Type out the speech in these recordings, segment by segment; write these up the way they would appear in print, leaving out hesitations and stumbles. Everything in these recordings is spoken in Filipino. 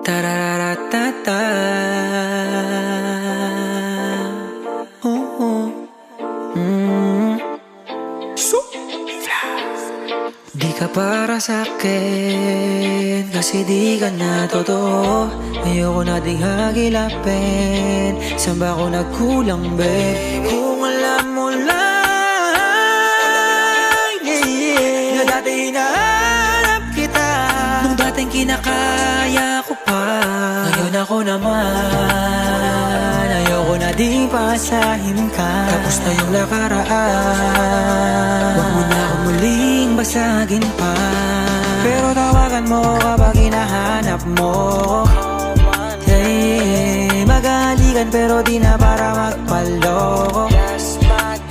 Tararatata. Di ka para sa'kin, kasi di ka na totoo. Ayoko na ding hagilapin, saan ba ako nagkulang, babe? Kung alam mo lang, na dati hinahanap kita, nung dating kinakaya ko pa. Ngayon ako naman, ayoko na ding pasahin ka. Tapos na yung nakaraan, huwag mo na ako muling basagin pa. Pero tawagan mo kapag hinahanap mo. Hey, maghahalikan pero di na para magpaloko.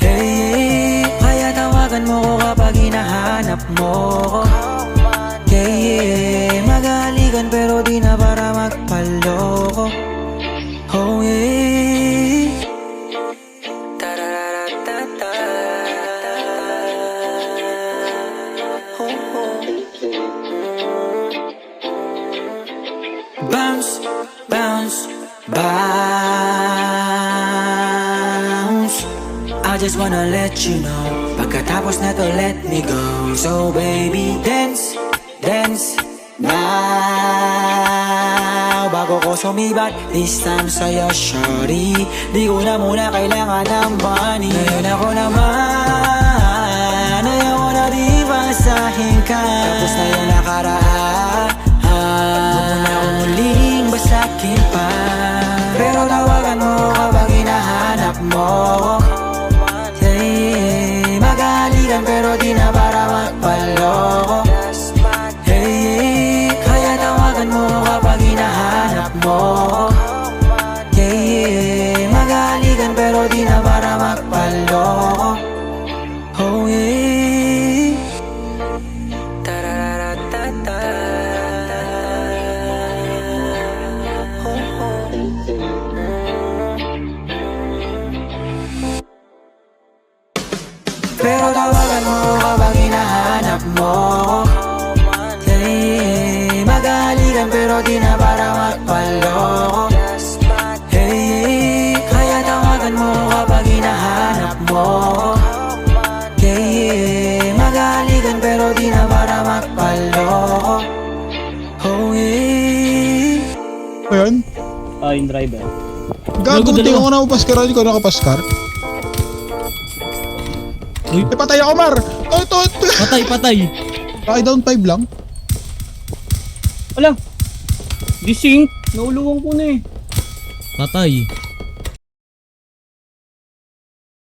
Hey, kaya tawagan mo ko kapag hinahanap mo. Hey, maghahalikan pero di na para magpaloko. Oh yeah. Tararatata. Bounce, bounce, bounce. I just wanna let you know, pagkatapos na to let me go. So baby, dance, dance now. Bago ko sumibat, this time sa'yo, shorty. Di ko na muna kailangan ng money. Ngayon ako naman, ayoko na di basahin ka. Tapos na yung nakaraan, huwag mo na akong muling basakin pa. Pero tawagan mo kapag hinahanap mo. Hey, maghahalikan pero di na para magpaloko. Hey, kaya tawagan mo kapag hinahanap mo. Hey, maghahalikan pero di na para magpaloko. Oh yeah. Tararatata. Pero tawagan mo kapag hinahanap mo. Hey, maghahalikan pero di na para magpaloko. Hey, kaya tawagan mo kapag hinahanap mo. Hey, maghahalikan pero di na para magpaloko. Oh yeah. Ayun. Yung driver. Gago, Gago, tingnan dalawa. ko na upaskar. Hindi ko nakapaskar. Uy, Patay ako, Mar! Ito. patay, patay. Ay, down 5 lang. Wala. Gising. Nauluwang ko na eh. Patay.